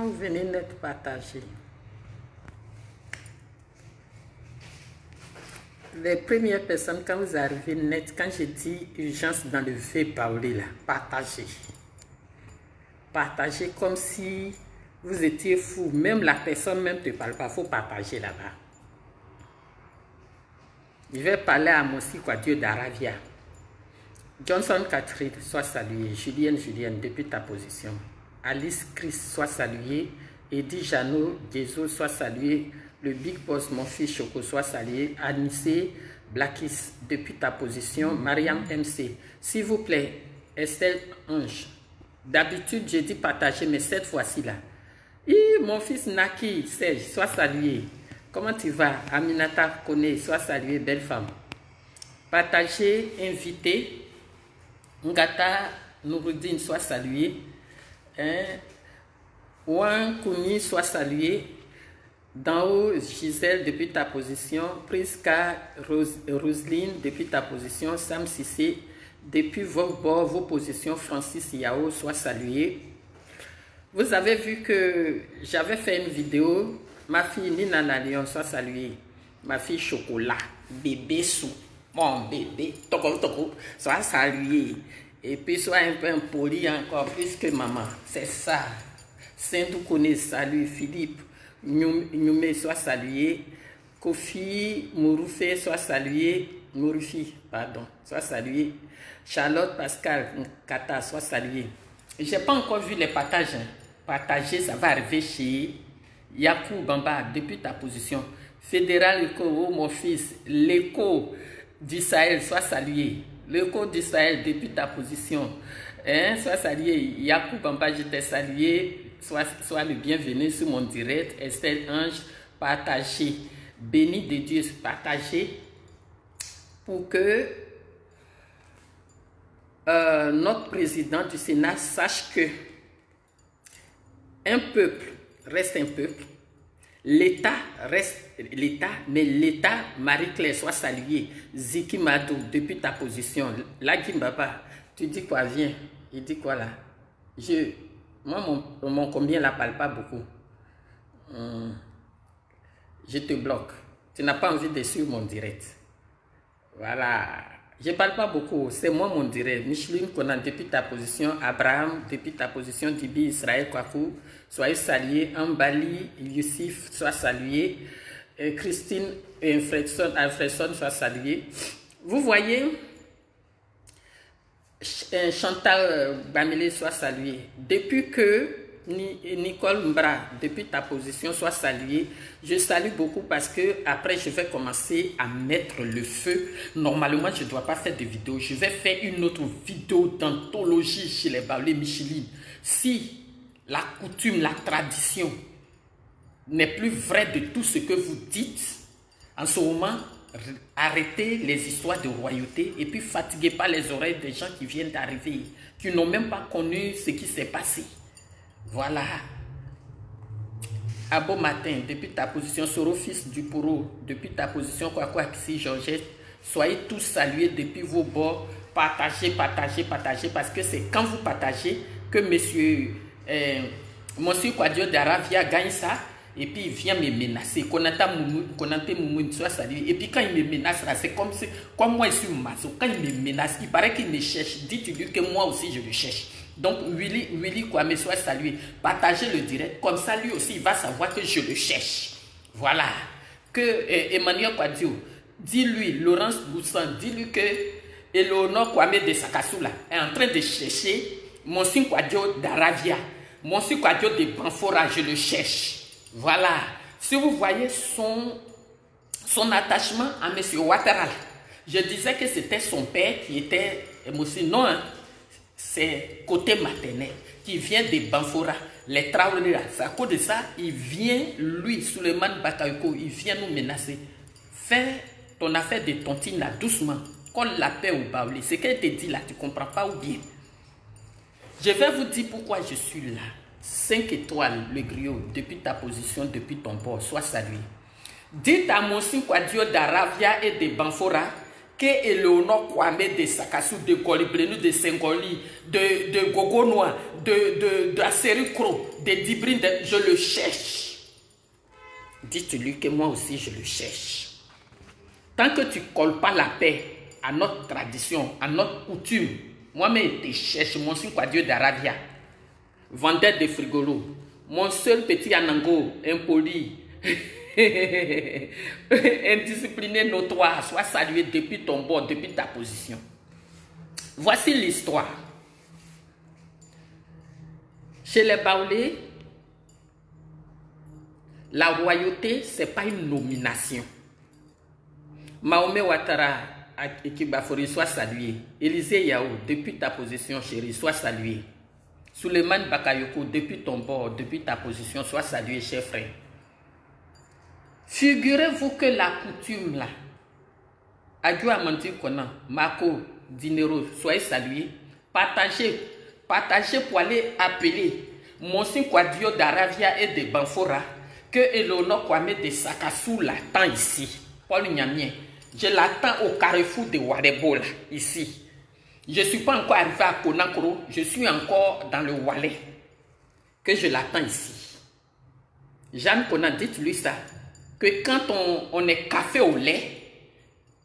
Quand vous venez net partager, les premières personnes, quand vous arrivez net, quand je dis urgence dans le V parler là, partagez. Partagez comme si vous étiez fou. Même la personne même ne te parle pas, il faut partager là-bas. Je vais parler à Mossi Kwadio d'Aravia. Johnson Catherine, sois salué. Julienne, depuis ta position. Alice Chris, sois salué. Eddie Jeannot, Jésus, sois salué. Le Big Boss, mon fils Choco, sois salué. Anissé Blackis, depuis ta position. Mariam MC, s'il vous plaît. Estelle Ange. D'habitude, j'ai dit partager, mais cette fois-ci là. Mon fils Naki, Serge, sois salué. Comment tu vas? Aminata Kone, sois salué, belle femme. Partagez, invitez. Ngata Nouroudine, sois salué. Ouan Koumi, sois salué. D'en haut, Gisèle, depuis ta position. Priska Roseline, depuis ta position. Sam Sissé, depuis vos positions. Francis Yao, sois salué. Vous avez vu que j'avais fait une vidéo. Ma fille Nina Nalion, soit saluée. Ma fille Chocolat, bébé sous, mon bébé, toko, soit saluée. Et puis soit un peu impoli encore plus que maman. C'est ça. Saint-Dou connaît, salut. Philippe Nyume, soit salué. Kofi Mouroufé, soit salué. Mouroufi, pardon, soit salué. Charlotte Pascal Kata, soit salué. Je n'ai pas encore vu les partages. Partager, ça va arriver chez Yakou Bamba, depuis ta position. Fédéral Eco, oh mon fils, l'écho d'Israël, sois salué. L'écho d'Israël, depuis ta position. Sois salué. Yakou Bamba, je t'ai salué. Sois le bienvenu sur mon direct. Estelle Ange, partagez. Béni de Dieu, partagez. Pour que notre président du Sénat sache que un peuple reste un peuple, l'État reste l'État, mais l'État, Marie-Claire, soit saluée. Ziki Madou, depuis ta position. Là, Gimbaba, tu dis quoi, viens. Il dit quoi là? Moi, mon combien la parle pas beaucoup. Je te bloque. Tu n'as pas envie de suivre mon direct. Voilà. Je ne parle pas beaucoup, c'est moi mon direct. Micheline Conan, depuis ta position. Abraham, depuis ta position. Dibi Israël Kwaku, soyez salués. Ambali Youssif, sois salué. Christine Alfredson, sois salué. Vous voyez, Chantal Bamele, sois salué. Depuis que Nicole Mbra, depuis ta position, soit saluée. Je salue beaucoup parce que après je vais commencer à mettre le feu. Normalement, je ne dois pas faire de vidéo. Je vais faire une autre vidéo d'anthologie chez les Baoulé Micheline. Si la coutume, la tradition n'est plus vraie de tout ce que vous dites, en ce moment, arrêtez les histoires de royauté et puis fatiguez pas les oreilles des gens qui viennent d'arriver, qui n'ont même pas connu ce qui s'est passé. Voilà. À bon matin, depuis ta position, Soro fils du Poro, depuis ta position, quoi, si Georgette, soyez tous salués depuis vos bords. Partagez, parce que c'est quand vous partagez que monsieur Kwadio d'Aravia gagne ça, et puis il vient me menacer. Konate Moumoun soit salué. Et puis quand il me menace, c'est comme moi je suis maso. Quand il me menace, il paraît qu'il me cherche. Dites-lui que moi aussi je le cherche. Donc, Willy Kwame, soit salué. Partagez le direct. Comme ça, lui aussi, il va savoir que je le cherche. Voilà. Que Emmanuel Kwadio, dis-lui, Laurence Boussan, dis-lui que Eleonore Kwame de Sakasoula est en train de chercher Monsieur Kwadio d'Aravia. Monsieur Kwadio de Banfora, je le cherche. Voilà. Si vous voyez son attachement à Monsieur Ouattara, je disais que c'était son père qui était Monsieur. Non, hein. C'est côté maternel qui vient de Banfora, les Traoré. À cause de ça, il vient, lui, Souleymane Bakayoko, il vient nous menacer. Fais ton affaire de tontine là, doucement. Colle la paix au Baoulé. Ce qu'elle te dit là, tu ne comprends pas ou bien. Je vais vous dire pourquoi je suis là. 5 étoiles, le griot, depuis ta position, depuis ton bord, sois salué. Dites à Monsieur Kwadio d'Aravia et de Banfora que que Eleonore Kwame de Sakassou, de Golibrenu, de Sengoli, de Gogonois, de Asseri Kro, de Dibrin, je le cherche. Dites-lui que moi aussi je le cherche. Tant que tu ne colles pas la paix à notre tradition, à notre coutume, moi-même je te cherche, mon signe quoi Dieu d'Arabia, vendeur de frigolo, mon seul petit anango, impoli, indiscipliné, notoire, sois salué depuis ton bord, depuis ta position. Voici l'histoire. Chez les Baoulés, la royauté, ce n'est pas une nomination. Mahomet Ouattara à Ekibafori, sois salué. Élisée Yao, depuis ta position, chérie, sois salué. Souleymane Bakayoko, depuis ton bord, depuis ta position, sois salué, cher frère. Figurez-vous que la coutume là, Adjo Amanti Konan, Mako, Dinero, soyez salués. Partagez pour aller appeler Monsignor Kwadio d'Aravia et de Banfora que Eleonore Kwame de Sakassou l'attend ici. Paul Nyamien, je l'attends au carrefour de Wadebo là, ici. Je ne suis pas encore arrivé à Konakro, je suis encore dans le Walais. Que je l'attends ici. Jeanne Konan, dites-lui ça. Que quand on est café au lait,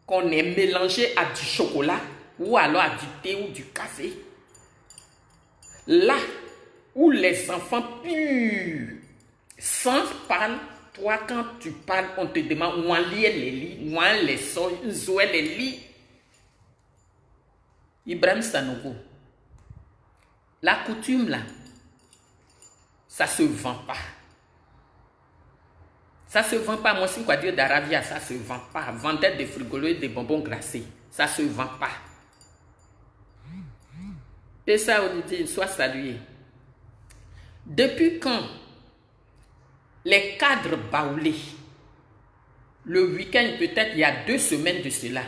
qu'on est mélangé à du chocolat, ou alors à du thé ou du café, là où les enfants purs, sans parler, toi quand tu parles, on te demande où lire les lits, où les sons, où les lits. Ibrahim Sanogo, la coutume là, ça se vend pas. Ça se vend pas. Moi, si quoi Dieu d'Arabia, ça se vend pas. Vendeur de frigolos et de bonbons glacés, ça se vend pas. Et ça, on dit, sois salué. Depuis quand les cadres baoulés, le week-end, peut-être il y a 2 semaines de cela,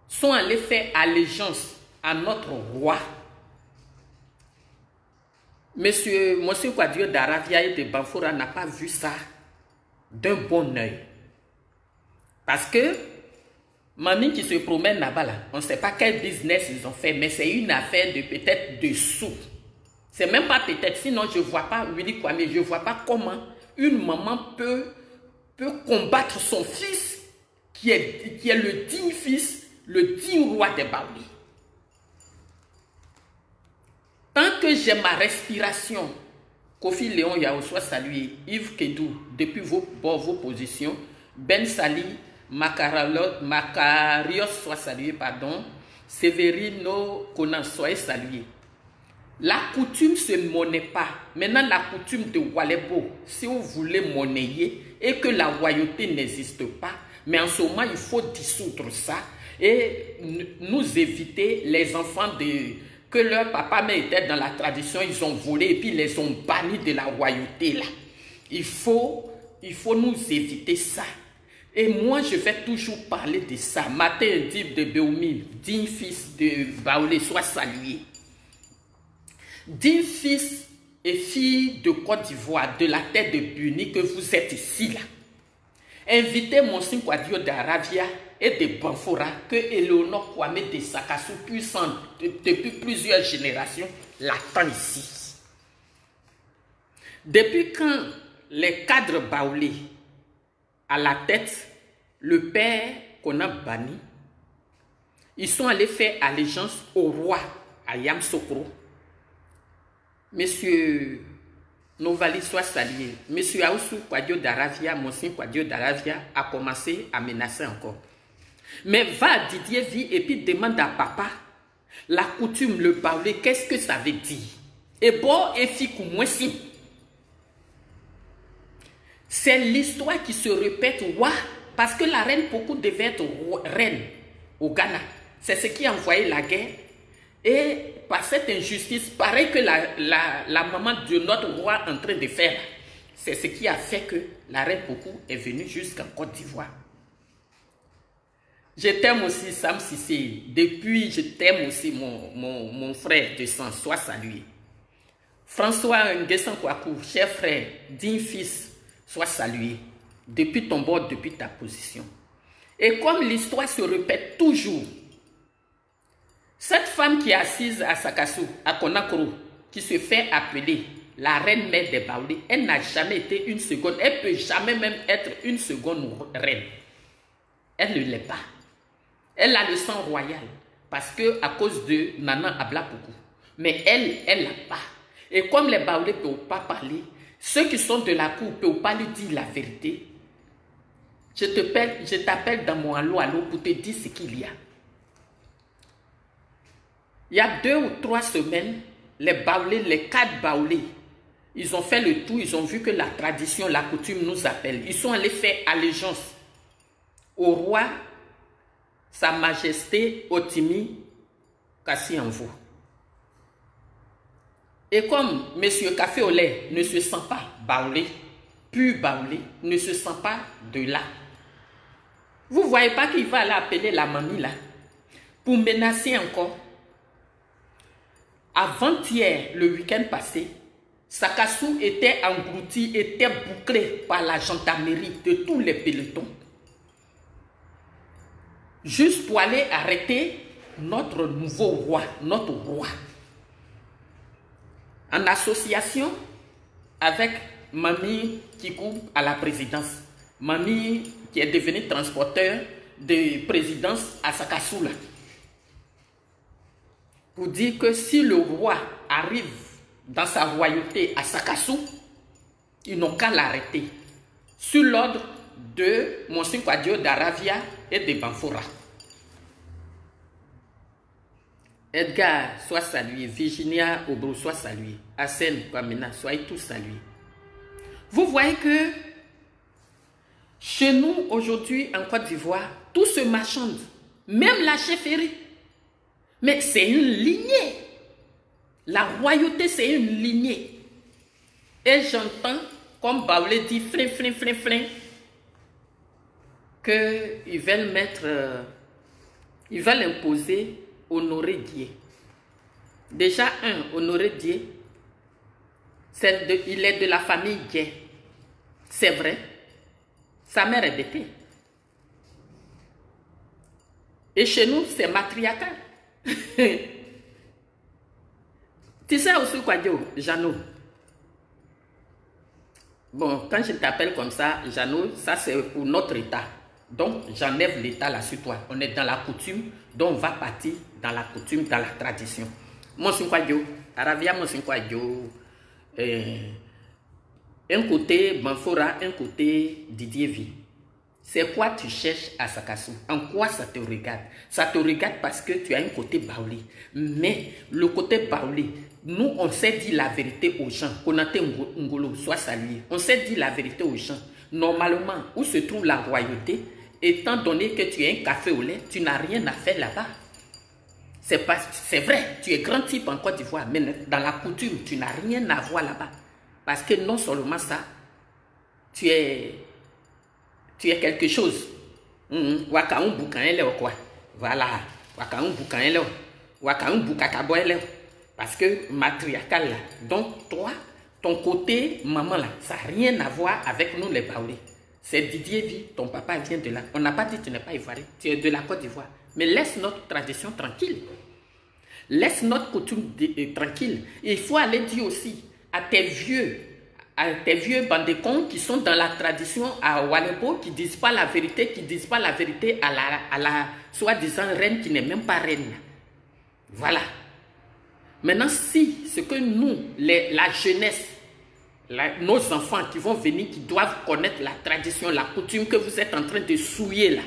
sont allés faire allégeance à notre roi, Monsieur Kwadio d'Arabia et de Banfora n'a pas vu ça d'un bon oeil. Parce que mamie qui se promène là-bas, là, on ne sait pas quel business ils ont fait, mais c'est une affaire de peut-être de sous. C'est même pas peut-être, sinon je ne vois pas, Willy Kwame, je ne vois pas comment une maman peut combattre son fils qui est le digne fils, le digne roi des Baoulés. Tant que j'ai ma respiration, Kofi Léon Yao soit salué, Yves Kedou, depuis vos positions, Ben Sali, Macarios soit salué, pardon, Severino Konan soit salué. La coutume ne se monnaie pas. Maintenant, la coutume de Walebo, si vous voulez monnayer et que la royauté n'existe pas, mais en ce moment, il faut dissoudre ça et nous éviter les enfants que leur papa mais était dans la tradition, ils ont volé et puis ils les ont bannis de la royauté là. Il faut nous éviter ça. Et moi, je vais toujours parler de ça. Matin Dib de Béoumi, digne fils de Baoulé, soit salué. Digne fils et fille de Côte d'Ivoire, de la tête de Buni, que vous êtes ici là. Invitez Monsignor Kwadio d'Arabia et de Banfora que Eleonore Kwame de Sakassou, puissante depuis plusieurs générations, l'attend ici. Depuis quand les cadres baoulés à la tête, le père qu'on a banni, ils sont allés faire allégeance au roi Ayam Sokro. Monsieur Novali soit salué. Monsieur Aoussou Kwadio d'Arabia, Monsignor Kwadio d'Arabia a commencé à menacer encore. Mais va à Didier Vie et puis demande à papa la coutume, le baoulé, qu'est-ce que ça veut dire? Et bon, et fikou moi si. C'est l'histoire qui se répète, ouais, parce que la reine Pokou devait être reine au Ghana. C'est ce qui a envoyé la guerre. Et par cette injustice, pareil que la maman de notre roi en train de faire, c'est ce qui a fait que la reine Pokou est venue jusqu'en Côte d'Ivoire. Je t'aime aussi, Sam Sissé. Depuis, je t'aime aussi, mon frère de sang. Sois salué. François Nguessan Kouakou, cher frère, digne fils, sois salué. Depuis ton bord, depuis ta position. Et comme l'histoire se répète toujours, cette femme qui est assise à Sakassou, à Konakoro, qui se fait appeler la reine mère des Baoulés, elle n'a jamais été une seconde, elle ne peut jamais même être une seconde reine. Elle ne l'est pas. Elle a le sang royal, parce que à cause de Nana Ablapoukou. Mais elle n'a pas. Et comme les Baoulés ne peuvent pas parler, ceux qui sont de la cour ne peuvent pas lui dire la vérité. Je t'appelle dans mon allo pour te dire ce qu'il y a. Il y a 2 ou 3 semaines, les Baoulés, les 4 Baoulés, ils ont fait le tour, ils ont vu que la tradition, la coutume nous appelle. Ils sont allés faire allégeance au roi, Sa Majesté Otimi Kassi-Anvo. Et comme M. Café au lait ne se sent pas Baoulé, pur Baoulé, ne se sent pas de là. Vous ne voyez pas qu'il va aller appeler la mamie là pour menacer encore. Avant-hier, le week-end passé, Sakassou était englouti, était bouclé par la gendarmerie de tous les pelotons. Juste pour aller arrêter notre nouveau roi, notre roi. En association avec Mamie Kikou à la présidence. Mamie qui est devenue transporteur de présidence à Sakassou là. Pour dire que si le roi arrive dans sa royauté à Sakassou, ils n'ont qu'à l'arrêter. Sur l'ordre de Monsignor Kwadjo d'Aravia et de Banfora. Edgar, sois salué. Virginia Obro, sois salué. Hassen Kwamena, soyez tous salués. Vous voyez que chez nous, aujourd'hui, en Côte d'Ivoire, tout se marchande. Même la chefferie. Mais c'est une lignée. La royauté, c'est une lignée. Et j'entends, comme Baoulé dit, frein, qu'ils veulent mettre, ils veulent imposer Honoré Dié. Déjà, Honoré Dié, il est de la famille Dié. C'est vrai. Sa mère est bêtée. Et chez nous, c'est matriarcal. Tu sais aussi quoi dire, Jeannot? Bon, quand je t'appelle comme ça, Jeannot, ça c'est pour notre état. Donc, j'enlève l'état là sur toi. On est dans la coutume, donc on va partir dans la coutume, dans la tradition. Monsignor Kwadjo, Aravia Monsignor Kwadjo, un côté Banfora, un côté Didier Vie. C'est quoi tu cherches à Sakassou? En quoi ça te regarde? Ça te regarde parce que tu as un côté Baoulé. Mais le côté Baoulé, nous, on sait dire la vérité aux gens. Konate Ngolo, sois salué. On sait dire la vérité aux gens. Normalement, où se trouve la royauté, étant donné que tu es un café au lait, tu n'as rien à faire là-bas. C'est vrai, tu es grand type en Côte d'Ivoire, mais dans la coutume, tu n'as rien à voir là-bas. Parce que non seulement ça, tu es quelque chose. Wakaun boukan quoi. Voilà. Wakaun boukan Wakaun boukakaboy. Parce que matriarcal là. Donc toi, ton côté maman là, ça n'a rien à voir avec nous les Baoulés. C'est Didier Vie, ton papa vient de là. On n'a pas dit que tu n'es pas ivoirien, tu es de la Côte d'Ivoire. Mais laisse notre tradition tranquille. Laisse notre coutume tranquille. Et il faut aller dire aussi à tes vieux bandécons qui sont dans la tradition à Walébo, qui ne disent pas la vérité, à la soi-disant reine qui n'est même pas reine. Voilà. Maintenant, si ce que nous, la jeunesse, nos enfants qui vont venir, qui doivent connaître la tradition, la coutume que vous êtes en train de souiller là,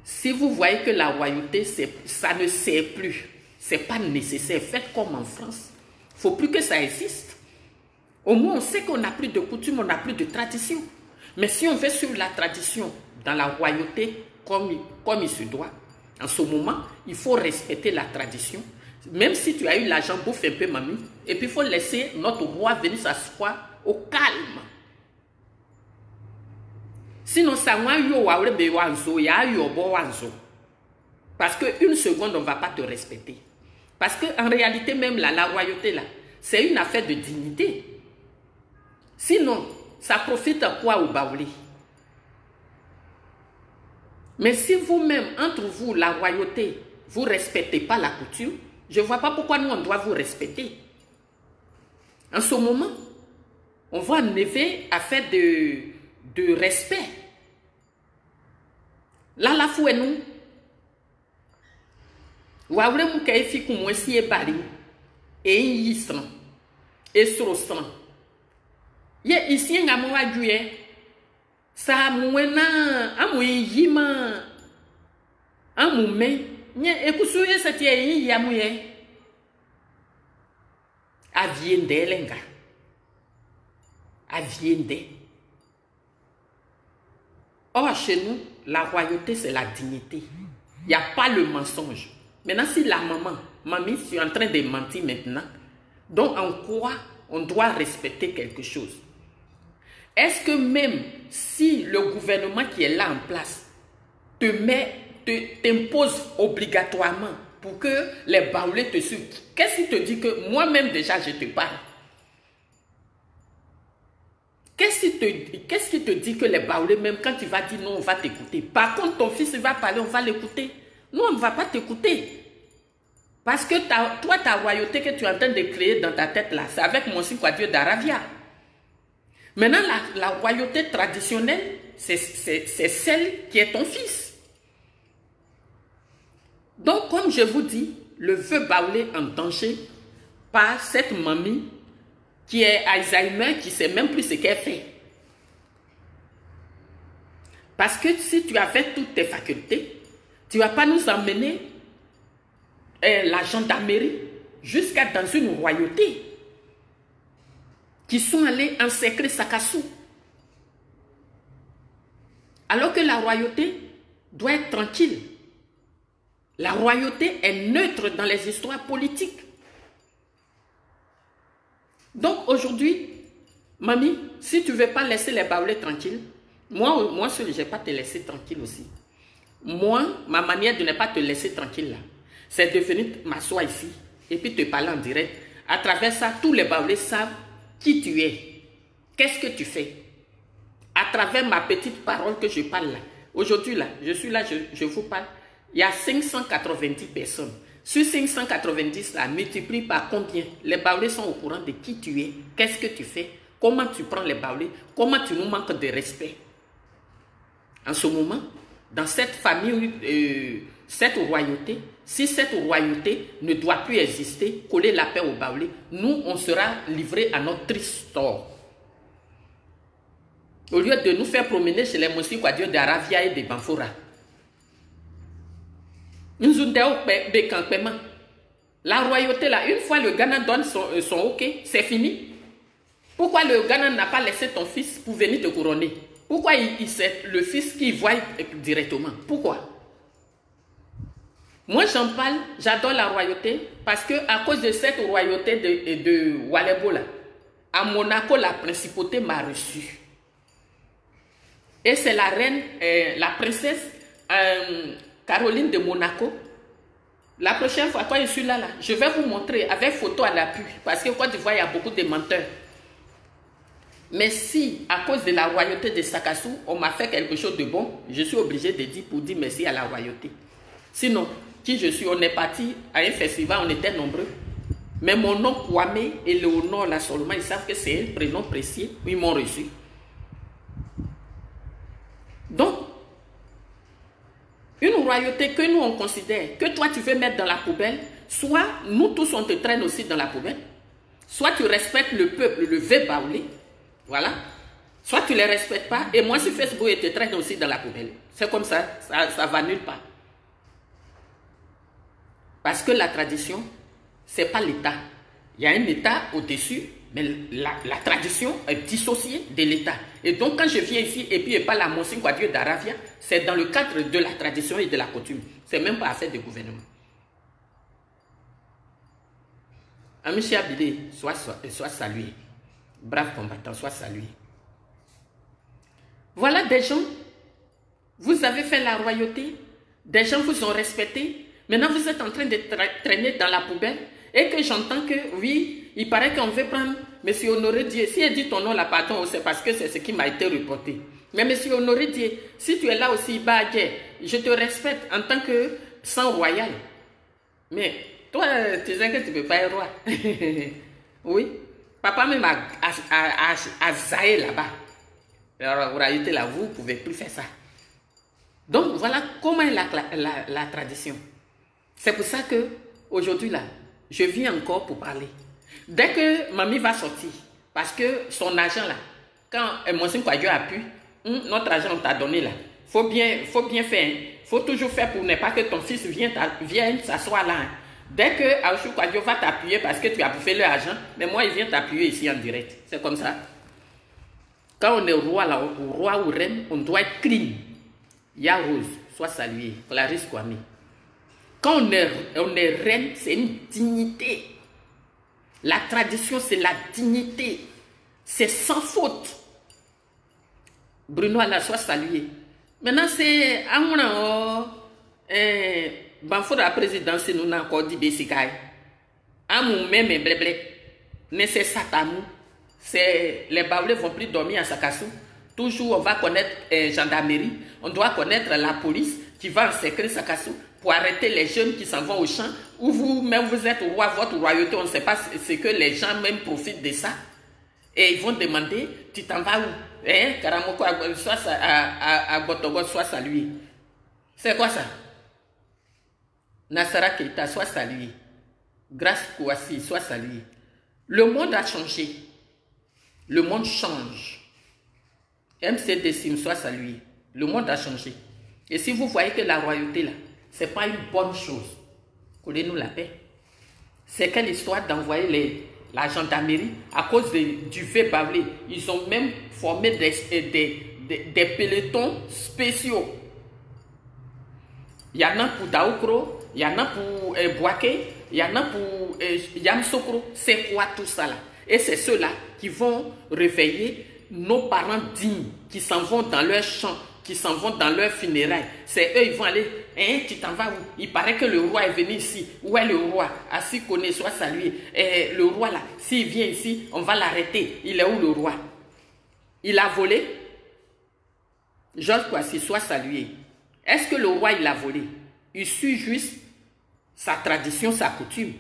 si vous voyez que la royauté, ça ne sert plus, ce n'est pas nécessaire, faites comme en France. Il ne faut plus que ça existe. Au moins, on sait qu'on n'a plus de coutume, on n'a plus de tradition. Mais si on veut suivre la tradition dans la royauté comme il se doit, en ce moment, il faut respecter la tradition. Même si tu as eu l'argent, bouffe un peu, mamie. Et puis, il faut laisser notre roi venir s'asseoir au calme. Sinon, ça va parce qu'une seconde, on ne va pas te respecter. Parce qu'en réalité, même là, la royauté, là, c'est une affaire de dignité. Sinon, ça profite à quoi au Baoulé? Mais si vous-même, entre vous, la royauté, vous ne respectez pas la coutume, je ne vois pas pourquoi nous, on doit vous respecter. En ce moment, on va enlever à faire de respect. Là, la fouet nous. Wawre mu kay fi ku mo si e bari e yisran e sorosran. Ye ici nga mo wajuye sa mwena amu yima amu me nye ekusuye satie yi yamuye aviende lenga aviende. Or chez nous la royauté c'est la dignité. Il n'y a pas le mensonge. Maintenant, si la mamie, je suis en train de mentir maintenant, donc en quoi on doit respecter quelque chose? Est-ce que même si le gouvernement qui est là en place t'impose obligatoirement pour que les baoulés te suivent, qu'est-ce qui te dit que moi-même déjà je te parle? Qu'est-ce qui te dit que les baoulés, même quand tu vas dire non, on va t'écouter? Par contre, ton fils va parler, on va l'écouter. Nous, on ne va pas t'écouter. Parce que toi, ta royauté que tu es en train de créer dans ta tête là, c'est avec Monsignor Kouadio d'Aravia. Maintenant, la royauté traditionnelle, c'est celle qui est ton fils. Donc, comme je vous dis, le vœu baoulé en danger par cette mamie qui est Alzheimer, qui ne sait même plus ce qu'elle fait. Parce que si tu avais toutes tes facultés, tu ne vas pas nous emmener la gendarmerie jusqu'à dans une royauté qui sont allés encercler Sakassou. Alors que la royauté doit être tranquille. La royauté est neutre dans les histoires politiques. Donc aujourd'hui, mamie, si tu ne veux pas laisser les baoulés tranquilles, moi seul, je ne vais pas te laisser tranquille aussi. Moi, ma manière de ne pas te laisser tranquille là, c'est de venir m'asseoir ici et puis te parler en direct. À travers ça, tous les baoulés savent qui tu es, qu'est-ce que tu fais. À travers ma petite parole que je parle là. Aujourd'hui là, je suis là, je vous parle. Il y a 590 personnes. Sur 590 là, multiplie par combien? Les baoulés sont au courant de qui tu es, qu'est-ce que tu fais, comment tu prends les baoulés, comment tu nous manques de respect. En ce moment, dans cette famille, cette royauté, si cette royauté ne doit plus exister, coller la paix au baoulé, nous, on sera livrés à notre triste sort. Au lieu de nous faire promener chez les Monsignor Kouadio d'Aravia et de Banfora. La royauté là, une fois le Ghana donne son OK, c'est fini. Pourquoi le Ghana n'a pas laissé ton fils pour venir te couronner? Pourquoi c'est le fils qui voit directement? Pourquoi? Moi j'en parle, j'adore la royauté parce que à cause de cette royauté de Walebo là, à Monaco la principauté m'a reçu. Et c'est la reine, la princesse Caroline de Monaco. La prochaine fois, quand je suis là, je vais vous montrer avec photo à l'appui. Parce que quand tu vois, il y a beaucoup de menteurs. Mais si, à cause de la royauté de Sakassou, on m'a fait quelque chose de bon, je suis obligé de dire pour dire merci à la royauté. Sinon, qui je suis, on est parti à un festival, on était nombreux. Mais mon nom Kwame et Léonore là seulement, ils savent que c'est un prénom précis, ils m'ont reçu. Donc, une royauté que nous on considère, que toi tu veux mettre dans la poubelle, soit nous tous on te traîne aussi dans la poubelle, soit tu respectes le peuple, le vœu baoulé, voilà, soit tu ne les respectes pas, et moi sur Facebook je te traîne aussi dans la poubelle. C'est comme ça, ça va nulle part. Parce que la tradition, ce n'est pas l'État. Il y a un État au-dessus, mais la tradition est dissociée de l'État. Et donc, quand je viens ici et puis je parle à Monsignor Kouadio d'Aravia, c'est dans le cadre de la tradition et de la coutume. Ce n'est même pas affaire de gouvernement. Amicia Abidé, sois salué. Brave combattant, sois salué. Voilà des gens, vous avez fait la royauté, des gens vous ont respecté, maintenant vous êtes en train de traîner dans la poubelle et que j'entends que, oui, il paraît qu'on veut prendre M. Honoré Dieu. Si elle dit ton nom là, pardon, c'est parce que c'est ce qui m'a été reporté. Mais M. Honoré Dieu, si tu es là aussi, je te respecte en tant que sang royal. Mais toi, tu sais que tu ne peux pas être roi. Oui. Papa même a zaé là-bas. Alors, en réalité, là, vous ne pouvez plus faire ça. Donc, voilà comment est la tradition. C'est pour ça que aujourd'hui là, je viens encore pour parler. Dès que mamie va sortir, parce que son argent là, quand Monsieur Kwadjo a pu, notre argent on t'a donné là, faut bien faire. Faut toujours faire pour ne pas que ton fils vienne s'asseoir là. Dès que Monsieur Kwadjo va t'appuyer parce que tu as bouffé l'argent, mais moi il vient t'appuyer ici en direct. C'est comme ça. Quand on est roi là, roi ou reine, on doit être clean. Ya Rose, sois saluée. Clarisse Kwame. Quand on est reine, c'est une dignité. La tradition, c'est la dignité. C'est sans faute. Bruno Allah, soit salué. Maintenant, c'est à mon Banfo de la présidence, nous n'avons encore dit Bessikai. À mon même blé, mais c'est Satamou. Les Baoulés vont plus dormir à Sakassou. Toujours, on va connaître gendarmerie. On doit connaître la police qui va encercler Sakassou pour arrêter les jeunes qui s'en vont au champ. Ou vous-même, vous êtes roi, votre royauté, on ne sait pas ce que les gens même profitent de ça. Et ils vont demander, tu t'en vas où? Karamoko à Gotogo, soit salué. C'est quoi ça? Nassara Keita, soit salué. Grâce Kouassi, soit salué. Le monde a changé. Le monde change. MC Dessim, soit salué. Le monde a changé. Et si vous voyez que la royauté là, ce n'est pas une bonne chose, collez-nous la paix. C'est quelle histoire d'envoyer la gendarmerie à cause du fait bablé. Ils ont même formé des pelotons spéciaux. Il y en a pour Daoukro, il y en a pour Boaké, il y en a pour Yamsokro. C'est quoi tout ça là? Et c'est ceux-là qui vont réveiller nos parents dignes, qui s'en vont dans leur champ, qui s'en vont dans leur funérailles. C'est eux, ils vont aller, tu t'en vas où? Il paraît que le roi est venu ici. Où est le roi? Assis connaît, soit salué. Le roi là, s'il vient ici, on va l'arrêter. Il est où le roi? Il a volé? Georges Kouassi, soit salué. Est-ce que le roi, il a volé? Il suit juste sa tradition, sa coutume.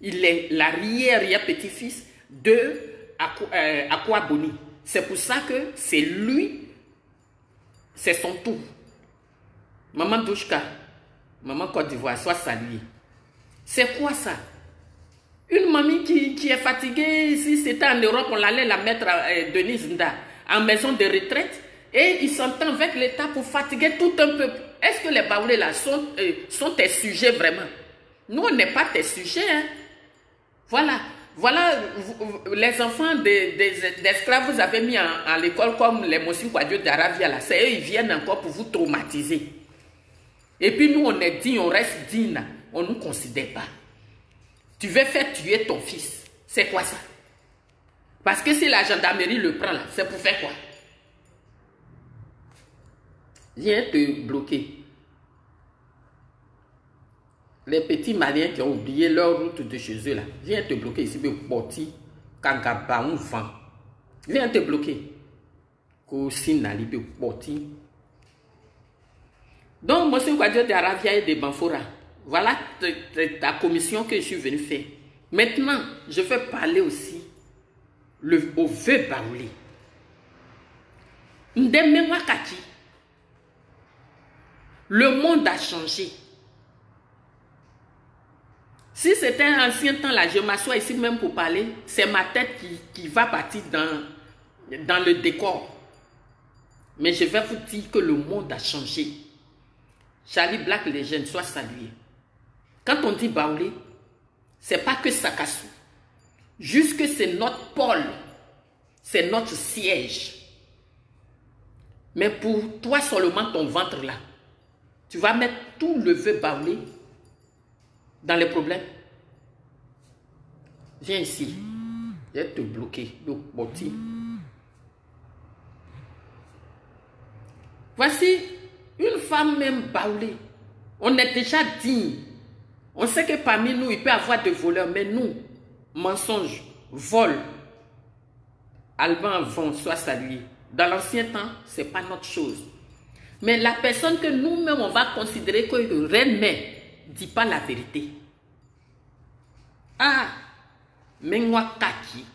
Il est l'arrière-petit-fils de Akwa Boni. C'est pour ça que c'est lui, c'est son tour. Maman Douchka, maman Côte d'Ivoire, soit saluée. C'est quoi ça? Une mamie qui est fatiguée, si c'était en Europe, on allait la mettre à Denise Nda, en maison de retraite, et il s'entend avec l'État pour fatiguer tout un peuple. Est-ce que les Baoulés là sont tes sujets vraiment? Nous, on n'est pas tes sujets. Hein? Voilà, les enfants d'esclaves, vous avez mis à l'école comme les Monsieur Kwadjo d'Arabia là. C'est eux, ils viennent encore pour vous traumatiser. Et puis nous, on est digne, on reste digne. On ne nous considère pas. Tu veux faire tuer ton fils. C'est quoi ça? Parce que si la gendarmerie le prend là, c'est pour faire quoi? Viens te bloquer. Les petits Maliens qui ont oublié leur route de chez eux là, viens te bloquer ici, Boti, Kangaba, on vend. Viens te bloquer. Donc, Monsieur Kwadjo de Aravia et de Banfora, voilà ta commission que je suis venu faire. Maintenant, je vais parler aussi au vœu Baoulé. Ndemmewa Kaki. Le monde a changé. Si c'était un ancien temps là, je m'assois ici même pour parler, c'est ma tête qui va partir dans le décor. Mais je vais vous dire que le monde a changé. Charlie Black Legend, soit salué. Quand on dit Baoulé, c'est pas que Sakassou. Juste que c'est notre pôle. C'est notre siège. Mais pour toi seulement ton ventre là, tu vas mettre tout le vœu Baoulé dans les problèmes. Viens ici. Je vais te bloquer. Voici une femme même Baoulé. On est déjà digne. On sait que parmi nous, il peut y avoir des voleurs, mais nous, mensonges, vol, Alban vont soit salué. Dans l'ancien temps, ce n'est pas notre chose. Mais la personne que nous-mêmes, on va considérer que le reine-mère ne dit pas la vérité. Ah, mais moi, kaki.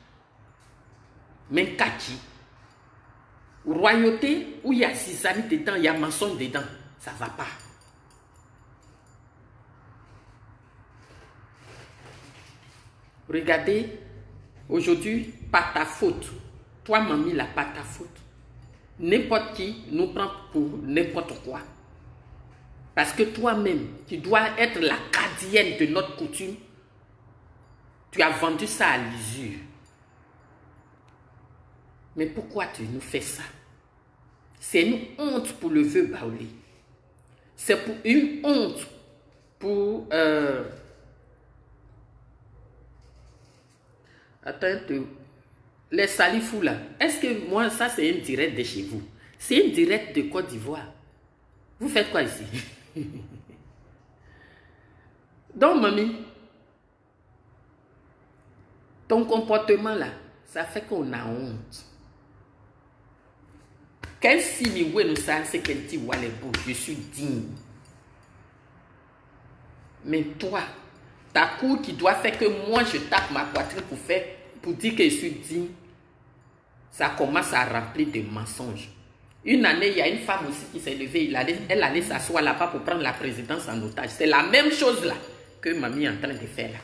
Mais kaki. Royauté, où il y a sisami dedans, il y a mensonge dedans. Ça ne va pas. Regardez, aujourd'hui, pas ta faute. Toi, mamie, là, pas ta faute. N'importe qui nous prend pour n'importe quoi. Parce que toi-même, tu dois être la gardienne de notre coutume. Tu as vendu ça à l'usure. Mais pourquoi tu nous fais ça? C'est une honte pour le vieux Baoulé. C'est pour une honte pour... Attends, les salifous là. Est-ce que moi, ça c'est une directe de chez vous? C'est une directe de Côte d'Ivoire. Vous faites quoi ici? Donc, mamie, ton comportement là, ça fait qu'on a honte. Quel signe nous ça, c'est qu'elle dit, ouais, je suis digne. Mais toi, ta cour qui doit faire que moi je tape ma poitrine pour dire que je suis digne, ça commence à remplir de mensonges. Une année, il y a une femme aussi qui s'est levée, elle allait s'asseoir là-bas pour prendre la présidence en otage. C'est la même chose là que mamie est en train de faire là.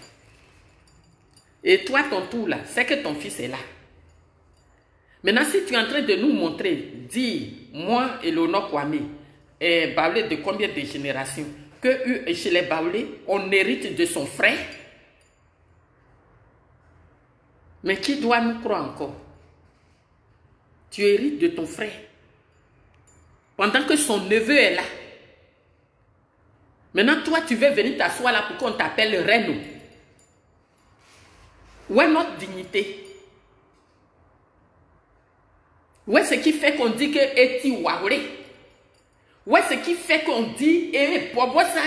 Et toi, ton tour là, c'est que ton fils est là. Maintenant, si tu es en train de nous montrer, dis, moi, Eleonore Kwame, Baoulé de combien de générations, que chez les Baoulé, on hérite de son frère. Mais qui doit nous croire encore? Tu hérites de ton frère. Pendant que son neveu est là. Maintenant, toi, tu veux venir t'asseoir là pour qu'on t'appelle reine. Où est notre dignité? Où est ce qui fait qu'on dit que Eti Waoulé? Où est ce qui fait qu'on dit Bobo ça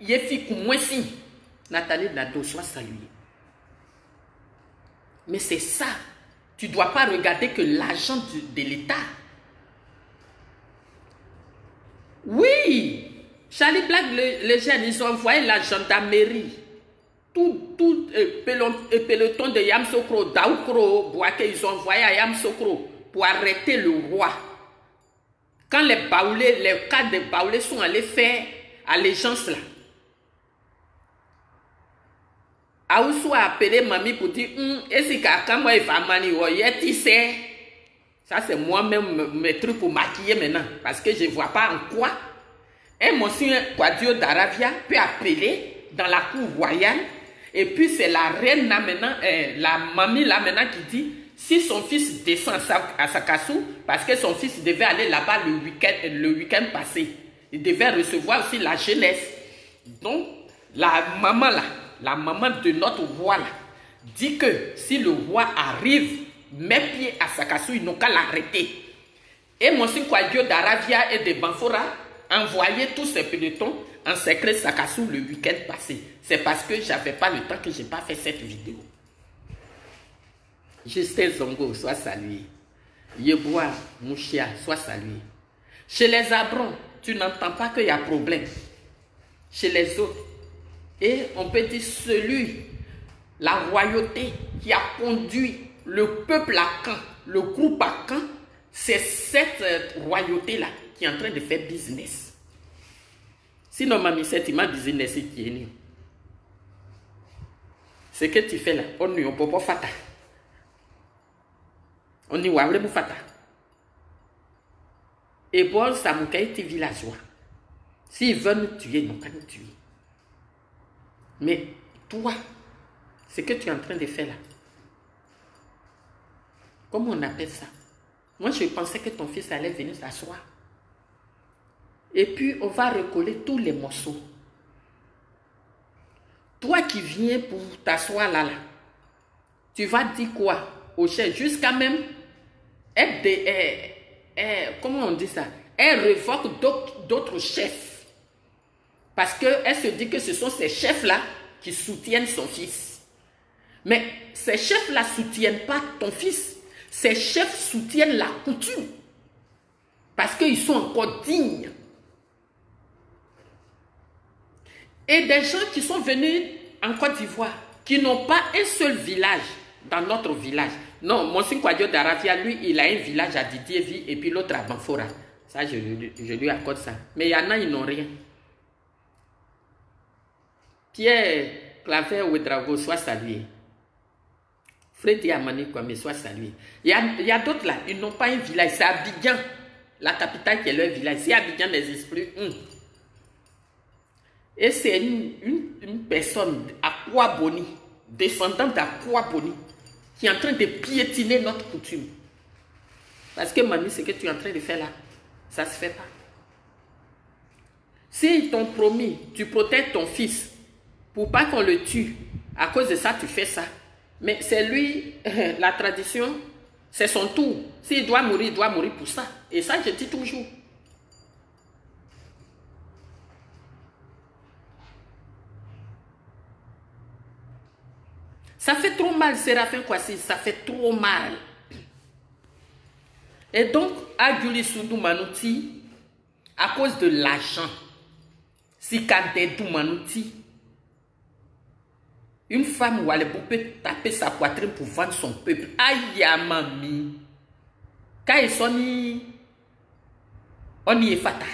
Yefi Koumouessi? Nathalie Nado, sois saluée. Mais c'est ça. Tu ne dois pas regarder que l'argent de l'État. Oui, Charlie Black, les jeunes, ils ont envoyé la gendarmerie. Tout peloton de Yamsokro, Daoukro, Boaké, ils ont envoyé à Yamsokro pour arrêter le roi. Quand les Baoulés, les cas de Baoulés sont allés faire allégeance là. Aoussou a appelé mamie pour dire, est-ce que moi il va manier, ça c'est moi-même mes trucs pour maquiller maintenant, parce que je ne vois pas en quoi un monsieur Quadio d'Aravia peut appeler dans la cour royale, et puis c'est la reine là maintenant, la mamie là maintenant qui dit, si son fils descend à Sakassou, parce que son fils devait aller là-bas le week-end passé, il devait recevoir aussi la jeunesse. Donc, la maman là, la maman de notre roi là, dit que si le roi arrive, met pied à Sakassou, ils n'ont qu'à l'arrêter. Et monsieur Kwadjo d'Aravia et de Banfora envoyaient tous ces pelotons en secret Sakassou le week-end passé. C'est parce que j'avais pas le temps que je n'ai pas fait cette vidéo. Justin Zongo, sois salué. Yeboa Mouchia, sois salué. Chez les Abrons, tu n'entends pas qu'il y a problème. Chez les autres, et on peut dire celui, la royauté qui a conduit le peuple à Caen, le groupe à Caen, c'est cette royauté-là qui est en train de faire business. Sinon, mamie, c'est ma business qui est née. Ce que tu fais là, on n'y a pas fata. On n'y a pas fata. Et bon, ça m'a été villageois. S'ils veulent nous tuer, ils n'ont qu'à nous tuer. Mais toi, ce que tu es en train de faire là, comment on appelle ça? Moi, je pensais que ton fils allait venir s'asseoir. Et puis, on va recoller tous les morceaux. Toi qui viens pour t'asseoir là, tu vas dire quoi au chef? Jusqu'à même, comment on dit ça? Elle révoque d'autres chefs. Parce qu'elle se dit que ce sont ces chefs-là qui soutiennent son fils. Mais ces chefs-là ne soutiennent pas ton fils. Ces chefs soutiennent la coutume. Parce qu'ils sont encore dignes. Et des gens qui sont venus en Côte d'Ivoire, qui n'ont pas un seul village dans notre village. Non, Monsignor Kouadio Darafia, lui, il a un village à Didierville et puis l'autre à Banfora. Ça, je lui accorde ça. Mais il y en a, ils n'ont rien. Pierre Claver Ouedraogo, soit salué. Freddy Amani Kwame, soit salué. Il y a d'autres là, ils n'ont pas un village. C'est Abidjan, la capitale qui est leur village. Si Abidjan n'existe plus, Et c'est une personne, Akwaboni, descendante d'Akwaboni, qui est en train de piétiner notre coutume. Parce que, mamie, ce que tu es en train de faire là, ça ne se fait pas. S'ils t'ont promis, tu protèges ton fils pour pas qu'on le tue, à cause de ça, tu fais ça. Mais c'est lui, la tradition, c'est son tour. S'il doit mourir, il doit mourir pour ça. Et ça, je dis toujours. Ça fait trop mal, Séraphin Kwasi, ça fait trop mal. Et donc, Adjuli Soudou Manouti, à cause de l'argent, si Kadedou Manouti, une femme ou elle peut taper sa poitrine pour vendre son peuple. Aïe, mami. Quand ils sont ni, on y est fata.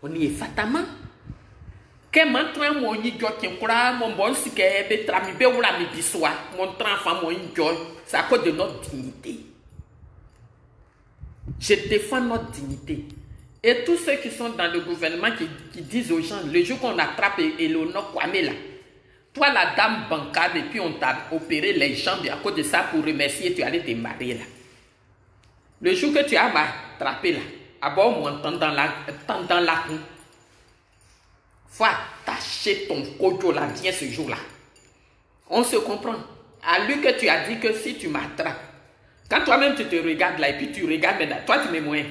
On y est fatama. Que m'entraîne mon idiot qui croit mon bon si que betrami be ou la mi biswa. Mon enfant mon idiot. C'est à cause de notre dignité. Je défends notre dignité. Et tous ceux qui sont dans le gouvernement qui disent aux gens, le jour qu'on attrape Eleonore Kwame là, toi la dame bancable et puis on t'a opéré les jambes à cause de ça pour remercier, tu allais te marier là. Le jour que tu as m'attrapé là, d'abord on m'entend dans la cour. Faut attacher ton kojo là bien ce jour-là. On se comprend. À lui que tu as dit que si tu m'attrapes, quand toi-même tu te regardes là et puis tu regardes maintenant, toi tu mets moins.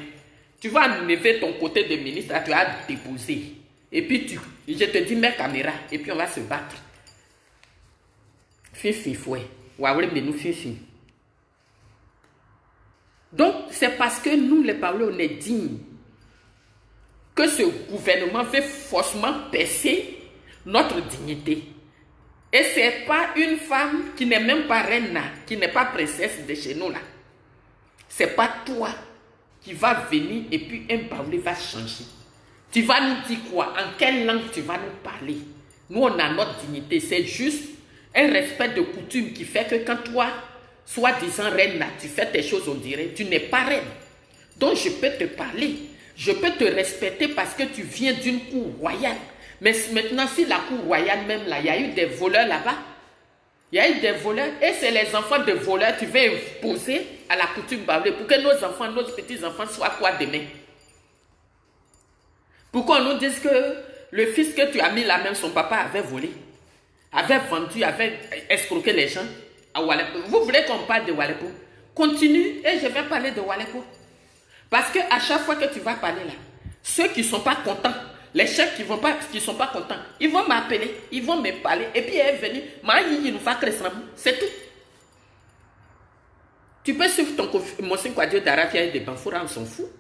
Tu vas enlever ton côté de ministre, là, tu vas déposer. Et puis je te dis mets caméra et puis on va se battre. Fifi fouet. Ouaoulé mais nous fifi. Donc c'est parce que nous les parlons on est dignes que ce gouvernement veut forcément percer notre dignité. Et ce n'est pas une femme qui n'est même pas reine, qui n'est pas princesse de chez nous là. Ce n'est pas toi qui va venir et puis un baoulé va changer. Tu vas nous dire quoi? En quelle langue tu vas nous parler? Nous on a notre dignité. C'est juste un respect de coutume qui fait que quand toi, soi-disant reine là, tu fais tes choses on dirait, tu n'es pas reine. Donc je peux te parler. Je peux te respecter parce que tu viens d'une cour royale. Mais maintenant, si la cour royale même là, il y a eu des voleurs là-bas. Il y a eu des voleurs et c'est les enfants de voleurs qui vont imposer à la coutume baoulée pour que nos enfants, nos petits-enfants soient quoi demain? Pourquoi on nous dise que le fils que tu as mis là même, son papa avait volé, avait vendu, avait escroqué les gens à Oualépo. Vous voulez qu'on parle de Oualépo? Continue et je vais parler de Oualépo. Parce qu'à chaque fois que tu vas parler là, ceux qui ne sont pas contents, les chefs qui ne sont pas contents, ils vont m'appeler, ils vont me parler, et puis elle est venue, c'est tout. Tu peux suivre ton Monsignor Kouadio Darafia et de Banfora, on s'en fout.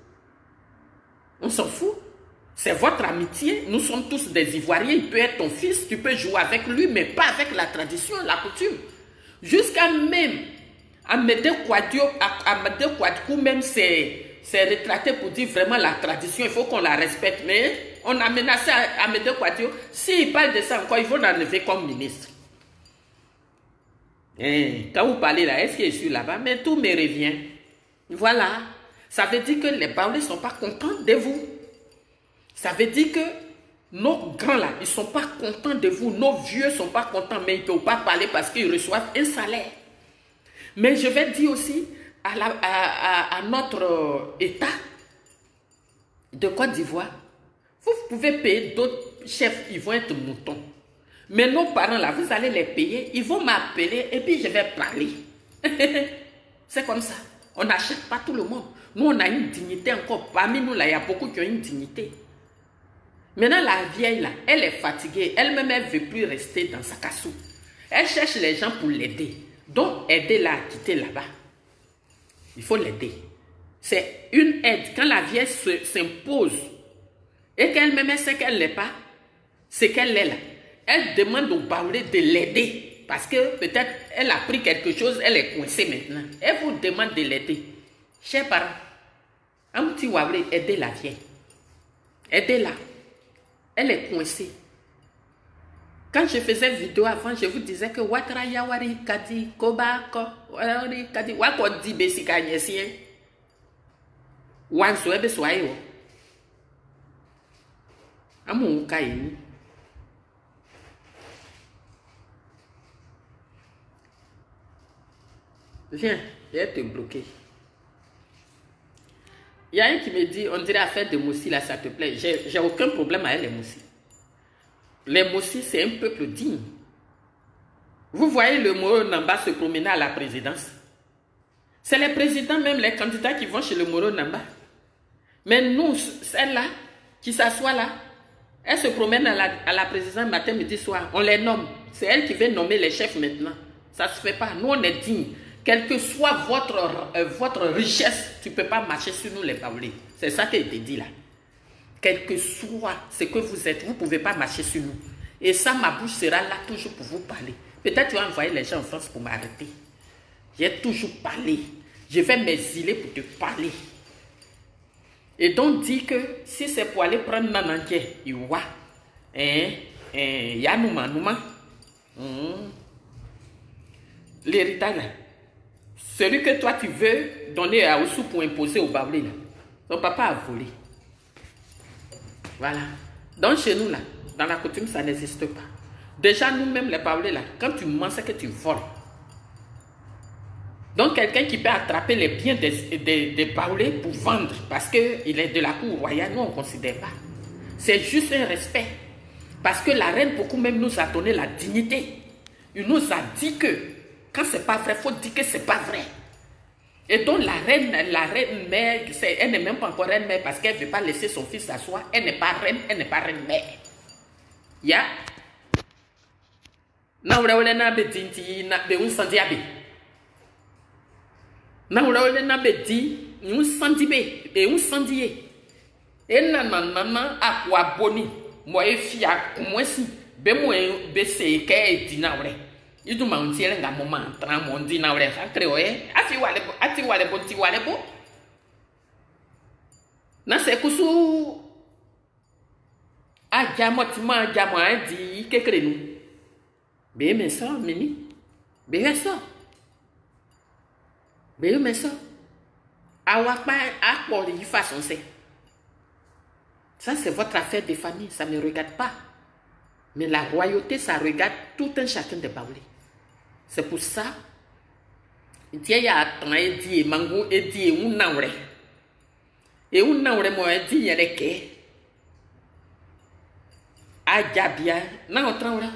On s'en fout. C'est votre amitié, nous sommes tous des Ivoiriens, il peut être ton fils, tu peux jouer avec lui, mais pas avec la tradition, la coutume. Jusqu'à même, Amédée Kouadio même c'est retraité pour dire vraiment la tradition, il faut qu'on la respecte. Mais on a menacé Amédée Kouadio, s'il parle de ça encore, il faut l'enlever comme ministre. Quand vous parlez là, est-ce qu'il est sur là-bas? Mais tout me revient. Voilà. Ça veut dire que les Baoulés ne sont pas contents de vous. Ça veut dire que nos grands là, ils ne sont pas contents de vous. Nos vieux ne sont pas contents, mais ils ne peuvent pas parler parce qu'ils reçoivent un salaire. Mais je vais dire aussi à notre État de Côte d'Ivoire, vous pouvez payer d'autres chefs, ils vont être moutons. Mais nos parents là, vous allez les payer, ils vont m'appeler et puis je vais parler. C'est comme ça. On n'achète pas tout le monde. Nous, on a une dignité encore. Parmi nous là, il y a beaucoup qui ont une dignité. Maintenant, la vieille là, elle est fatiguée. Elle-même, elle ne veut plus rester dans sa cassou. Elle cherche les gens pour l'aider. Donc, aider-la à quitter là-bas. Il faut l'aider. C'est une aide. Quand la vieille s'impose et qu'elle-même sait qu'elle n'est pas, c'est qu'elle est là. Elle demande au Baoulé de l'aider. Parce que peut-être elle a pris quelque chose, elle est coincée maintenant. Elle vous demande de l'aider. Chers parents, un petit Baoulé, aidez la vieille. Aidez-la. Elle est coincée. Quand je faisais vidéo avant, je vous disais que Watra Yawari Kadi Kobako Wari Kadi Wako di Besika Yesien Wan Soebe Soayo Amu Kaini. Viens, je vais te bloquer. Il y a un qui me dit, on dirait affaire de Moussi là, ça te plaît. J'ai aucun problème avec les Moussi. Les Moussi, c'est un peuple digne. Vous voyez le Moro Namba se promener à la présidence. C'est les présidents, même les candidats qui vont chez le Moro Namba. Mais nous, celle-là, qui s'assoit là, elle se promène à la présidence matin, midi, soir. On les nomme. C'est elle qui va nommer les chefs maintenant. Ça ne se fait pas. Nous, on est dignes. Quelle que soit votre richesse, tu ne peux pas marcher sur nous les Baoulés. C'est ça qui a été dit là. Quel que soit ce que vous êtes, vous ne pouvez pas marcher sur nous. Et ça, ma bouche sera là toujours pour vous parler. Peut-être tu vas envoyer les gens en France pour m'arrêter. J'ai toujours parlé. Je vais m'exiler pour te parler. Et donc, dit que si c'est pour aller prendre Nananké, il y a Nouma. L'héritage, celui que toi tu veux donner à Oussou pour imposer au Baoulé, ton papa a volé. Voilà. Donc chez nous, là, dans la coutume, ça n'existe pas. Déjà, nous-mêmes, les Baoulés, là, quand tu mens, c'est que tu voles. Donc, quelqu'un qui peut attraper les biens des Baoulés pour vendre, parce qu'il est de la cour royale, nous, on ne considère pas. C'est juste un respect. Parce que la reine, beaucoup même, nous a donné la dignité. Il nous a dit que, quand ce n'est pas vrai, il faut dire que ce n'est pas vrai. Et donc, la reine mère, elle n'est même pas encore reine mère parce qu'elle ne veut pas laisser son fils s'asseoir. Elle n'est pas reine, elle n'est pas reine mère. Ya. Na ule na be dinti na be unsandi abe. Na ule na be di unsandi be e unsandi ye. E na akwa boni mo e fia kumwesi be mo be se ke e di na ule. Idu ma unti ele nga moma tra mo ndi na ule ha creo ati wale bonti wale bo. Na se kusu aja motima aja mo di kekere nu. Be me ça, Mimi. Be ça. Be me ça. Awakpa akpo de façon c'est. Ça c'est votre affaire de famille, ça ne me regarde pas. Mais la royauté, ça regarde tout un chacun de Baoulé. C'est pour ça. Il y a un dit mango et dit un naure. Et un naure moi dit il y a des quais. Adjabia, non traura.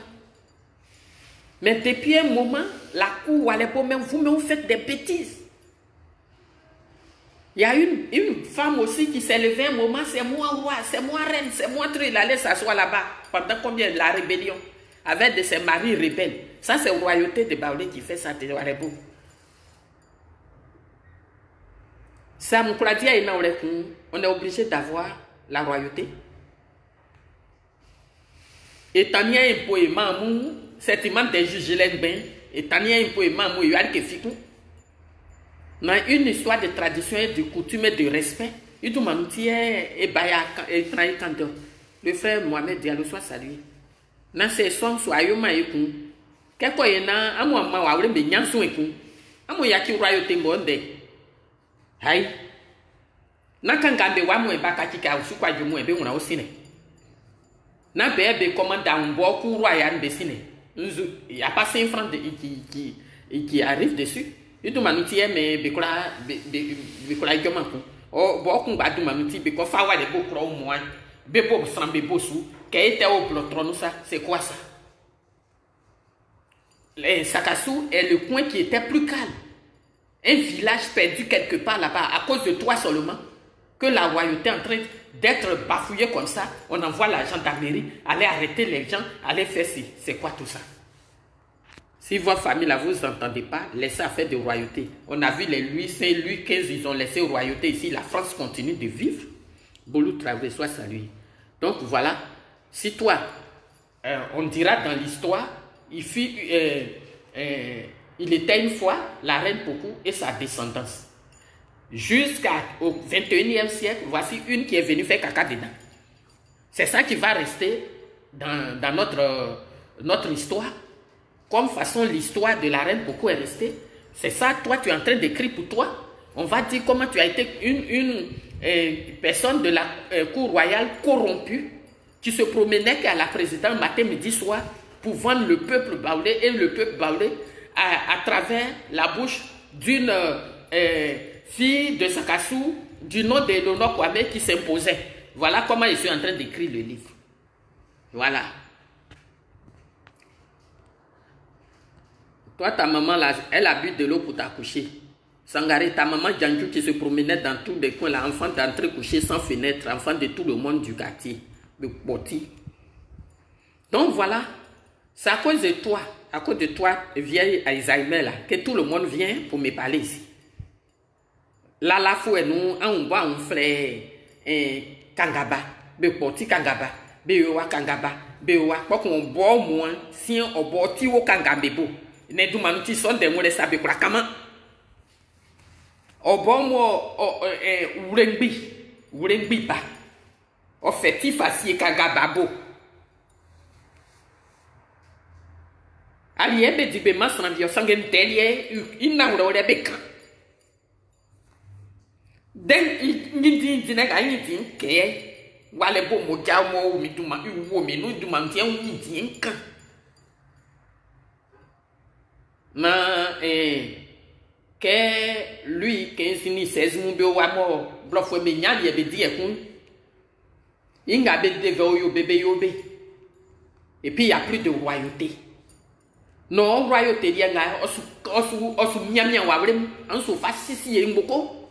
Mais depuis un moment, la cour à l'époque, même vous faites des bêtises. Il y a une femme aussi qui s'est levée un moment, c'est moi roi, c'est moi reine, c'est moi truc. Elle allait s'asseoir là-bas pendant combien de la rébellion avec de ses maris rebelles. Ça, c'est la royauté de Baoulé qui fait ça de Warebo. Ça, on est obligé d'avoir la royauté. Et tant y a un poème, c'est immense des juges ben et tania un poème mo yal ke fiku na une histoire de tradition et de coutume et de respect il tout manuti et baya et trahi kanto le frère Mohamed Diallo soit salué na ces sons so ayoma eku keko yena amu ma wa wure be nyanso eku amu yaki royauté mbonde hai na kangambe wa mo e baka kika usukwa jomo e be wona osine na be commande un bo ku royal be sine. Il n'y a pas 5 francs qui arrivent dessus. Il y a des gens qui c'est quoi ça? Les Sakassou est le coin qui était plus calme. Un village perdu quelque part là-bas à cause de toi seulement. Que la royauté est en train d'être bafouillée comme ça, on envoie la gendarmerie, aller arrêter les gens, aller faire ci. C'est quoi tout ça? Si votre famille, là, vous n'entendez pas, laissez affaire de royauté. On a vu les Louis Saint, Louis XV, ils ont laissé royauté ici. La France continue de vivre. Boulou Traoré, soit salué. Donc voilà, si toi, on dira dans l'histoire, il était une fois la reine Pokou et sa descendance. Jusqu'au 21e siècle, voici une qui est venue faire caca dedans. C'est ça qui va rester dans notre histoire. Comme façon l'histoire de la reine Pokou est restée. C'est ça, toi, tu es en train d'écrire pour toi. On va dire comment tu as été une personne de la cour royale corrompue qui se promenait qu'à la présidence matin, midi, soir pour vendre le peuple baoulé et le peuple baoulé à travers la bouche d'une fille de Sakassou du nom de Léonore Kwame qui s'imposait. Voilà comment je suis en train d'écrire le livre. Voilà. Toi, ta maman, là, elle a bu de l'eau pour t'accoucher. Sangaré, ta maman Djanju qui se promenait dans tous les coins, là, enfant d'entrée couché sans fenêtre, enfant de tout le monde du quartier, de Boti. Donc voilà, c'est à cause de toi, vieille Alzheimer, là, que tout le monde vient pour me parler ici. Là, la fois, nous, on voit un frère Kangaba, be Boti Kangaba, be Yowa Kangaba, be Yowa, pour qu'on boit moins, si on boit au Kangabebo. Ne du manuti son de mo le sabe kura kama obo mo urengbi ba o feti fasi kagababo ali ebe di be masran bi o sangen telie ina wuro le be kan den ni na ga ni din ke wale bo mo ja mo mi duma wo mi no duma nti en ni din kan na que lui 15 ni 16 mun be wa mo blofo me nya ye be di ekun inga be de yo bébé yo be et puis il y a plus de royauté non royauté dia nga osu miamia wa wrem anso fa sisi ye mboko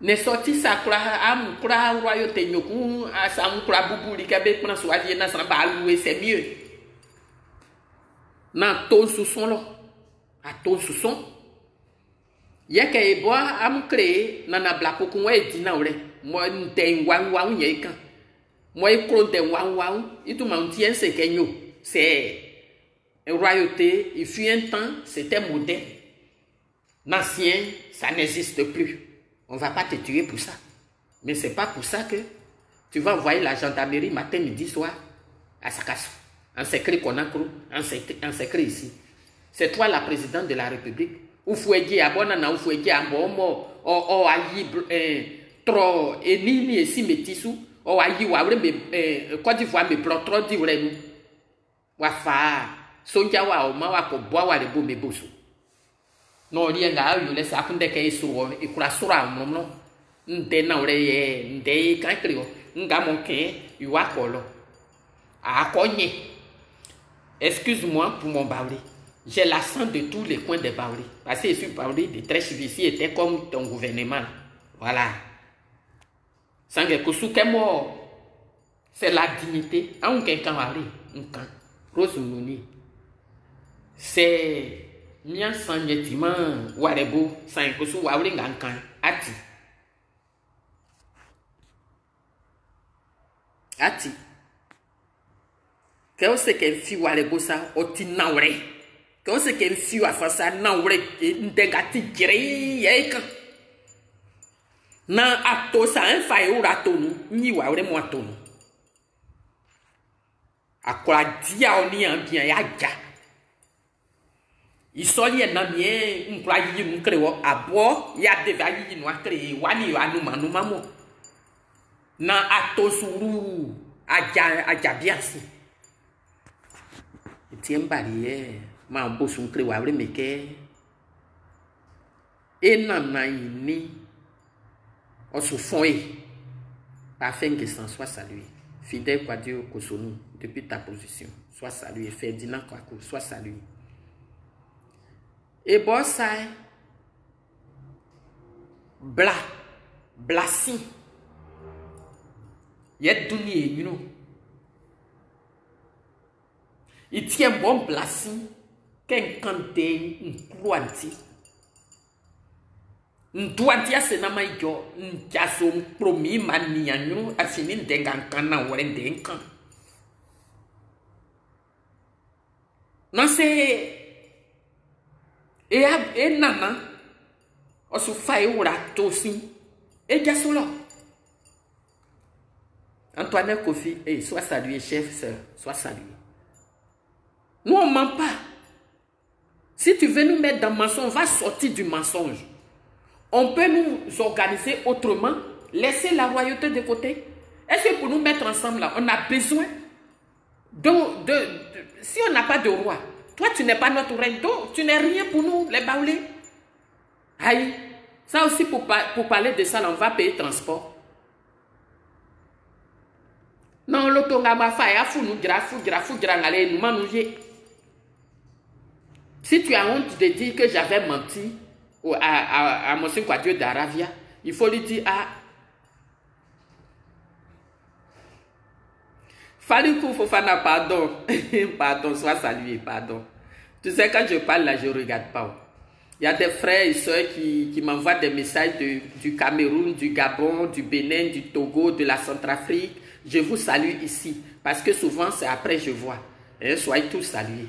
ne sorti sa kura royauté nyoku asa kura bubuli ka be pona so adie na sa ba louer c'est mieux. Na ton sousson là, à ton sousson. Y'a que bois à me créer, nana blaco qu'on est dit na moi n'ten wang y'a quand. Moi il croit de wang, et tout m'en tient c'est qu'enyo. C'est royauté, il fut un temps, c'était moderne. L'ancien, ça n'existe plus. On va pas te tuer pour ça. Mais c'est pas pour ça que tu vas envoyer la gendarmerie matin, midi, soir à Sakassou. En secret qu'on a cru, en secret ici. C'est toi la présidente de la République. Ou fouégué à bonana, ou fouégué à bon, o ayi trop et ni et si métissou, o ayi wawre me Côte d'Ivoire me blanc trop di wrenu. Wa fa sonja wa o ma wa ko boa wa le bo me bosu. No ri nga yo le sa kunde ke isuro e kura sura no nde na wre ye nde kan krio nga mon ke yo akolo. A konye. Excuse-moi pour mon baoulé. J'ai l'accent de tous les coins des baoulés. Parce que je suis baoulé de très ici était comme ton gouvernement. Voilà. Sans que c'est la dignité. En quelqu'un va aller. Rose Mouni. C'est mien sans netiment. Warebo. Sans que sous waouling en can. Ati. Ati. Que on sait qu'un fille ou les bossa oti naure. Que on sait qu'un fille a fait ça naure ndengati grey. Na ato sa un faille ou ratonu ni wa ore mo atonu. Akola dia oni an bien ya ja. Isoli na bien nkra yi nu krewo abo ya deva yi nu akre wani anu manu mamo. Na ato suru aja biasi. Tien barrière ma bosun cré wa me ke enana ni on se fond afin que ça soit salué fidèle quoi Dieu Kosonu depuis ta position soit salué Ferdinand Kwaku soit salué et bon ça blasi yet duni you know Il tient bon blessing. Qu'un canté, un couanti. Un douanti à Sénama yo, un jasso, un promis, maniano, a fini d'engancana ou un dencan. Non, c'est. Et nana, on se fait ou la tosi. Et jasso là. Antoine Kofi, sois salué, chef, sœur, sois salué. Nous, on ne ment pas. Si tu veux nous mettre dans le mensonge, on va sortir du mensonge. On peut nous organiser autrement, laisser la royauté de côté. Est-ce que pour nous mettre ensemble là, on a besoin si on n'a pas de roi, toi tu n'es pas notre reine, donc tu n'es rien pour nous, les baoulés. Aïe, ça aussi pour parler de ça, là, on va payer transport. Non, l'autonga fa fou nous allez nous manger. Si tu as honte de dire que j'avais menti à Monsieur Kwadjo d'Aravia, il faut lui dire Falikou Fofana, pardon. Pardon, sois salué, pardon. Tu sais, quand je parle là, je ne regarde pas. Il y a des frères et soeurs qui m'envoient des messages du Cameroun, du Gabon, du Bénin, du Togo, de la Centrafrique. Je vous salue ici, parce que souvent c'est après je vois. Soyez tous salués.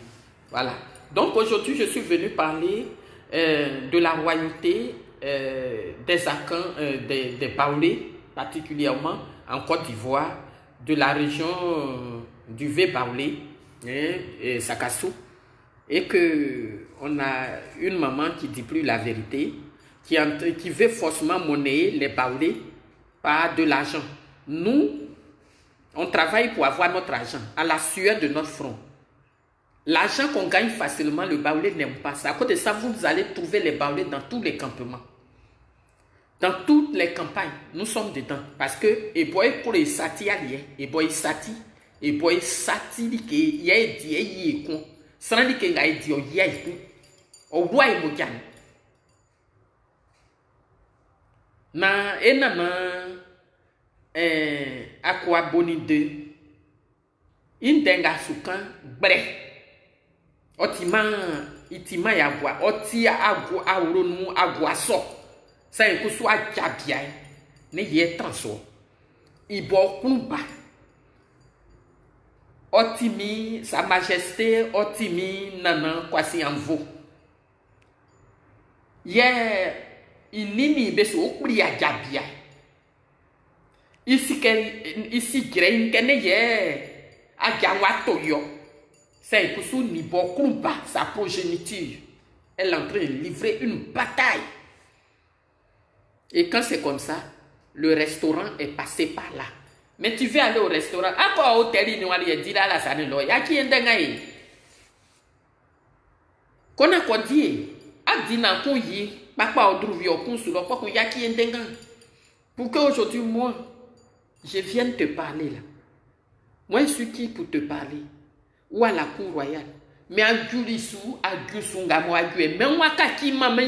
Voilà. Donc aujourd'hui, je suis venu parler de la royauté des Akans, des Baoulés, particulièrement en Côte d'Ivoire, de la région du V-Baoulé, et Sakassou, et qu'on a une maman qui ne dit plus la vérité, qui veut forcément monnayer les Baoulés par de l'argent. Nous, on travaille pour avoir notre argent, à la sueur de notre front. L'argent qu'on gagne facilement, le Baoulé n'aime pas ça. À cause de ça, vous allez trouver les Baoulés dans tous les campements. Dans toutes les campagnes, nous sommes dedans. Parce que, et boy pour les sati alliés, et boy sati li ke ye kon. Sans li ke nga di o ye ku. O boy mo jan. Na enana akwa boni de. Indenga sukan bre. Itima ya boa. Oti agwa awronu agwa so. Ça y est, soit jabia, ne y est transo. Ibo kumba. Otimi, sa majesté, otimi, nanan, kwasi anvo. Ye, inini beso okuri a jabia. Ici, grain, kene ye, a gawato yo. Ça y est, sous nibo kumba, sa progéniture. Elle est en train de livrer une bataille. Et quand c'est comme ça, le restaurant est passé par là. Mais tu veux aller au restaurant, à quoi hôtel il nous a dit là, ça ne l'a pas. Qui est dengaï? Qu'on a quoi dit? A dit n'a qu'on y, pas quoi au trouve au con sur le quoi qu'on y a qui est dengaï. Pour qu'aujourd'hui, moi, je vienne te parler là. Moi, je suis qui pour te parler? Ou à la cour royale? Mais à Djurissou, à Djussunga, moi, à Djoué, mais moi, kaki, maman,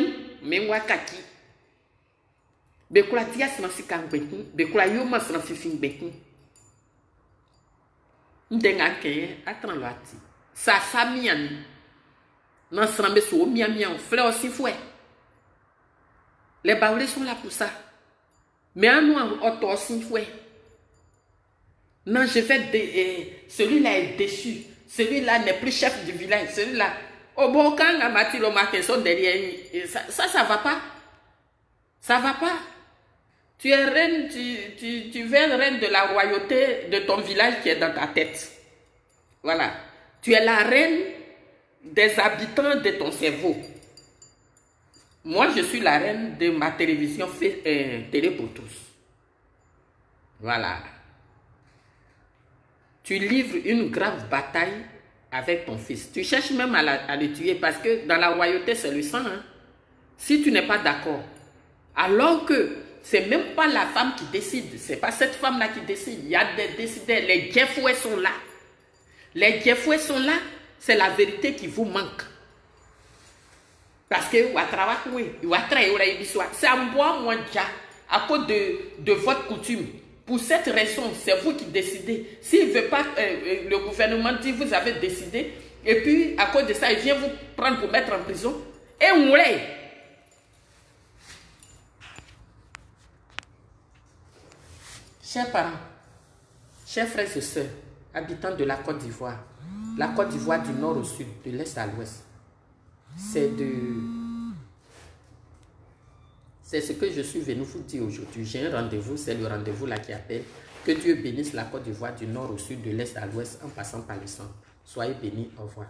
mais moi, kaki. Bekula tia sansi kan beku, bekula yoma sansi fin beku. Ndenga keye atran lati. Sa miami. Nan sanbe so miami en fleur aussi fouet. Les Baoulés sont là pour ça. Mais à nous auto aussi fouet. Non, je vais celui-là est déçu. Celui-là n'est plus chef du village. Celui-là. Au bon quand la Mathilde Marqueson derrière, ça va pas. Ça va pas. Tu es reine, tu viens reine de la royauté de ton village qui est dans ta tête. Voilà. Tu es la reine des habitants de ton cerveau. Moi, je suis la reine de ma télévision Télé pour tous. Voilà. Tu livres une grave bataille avec ton fils. Tu cherches même à le tuer parce que dans la royauté, c'est le sang. Hein? Si tu n'es pas d'accord, alors que c'est même pas la femme qui décide, c'est pas cette femme-là qui décide. Il y a des décideurs, les Djefoués sont là. Les Djefoués sont là, c'est la vérité qui vous manque. Parce que c'est un bois moins déjà à cause de votre coutume. Pour cette raison, c'est vous qui décidez. S'il ne veut pas, le gouvernement dit vous avez décidé, Et puis, à cause de ça, il vient vous prendre pour mettre en prison. Et mourir. Chers parents, chers frères et sœurs, habitants de la Côte d'Ivoire, la Côte d'Ivoire du nord au sud, de l'est à l'ouest, c'est ce que je suis venu vous dire aujourd'hui. J'ai un rendez-vous, c'est le rendez-vous là qui appelle. Que Dieu bénisse la Côte d'Ivoire du nord au sud, de l'est à l'ouest, en passant par le centre. Soyez bénis, au revoir.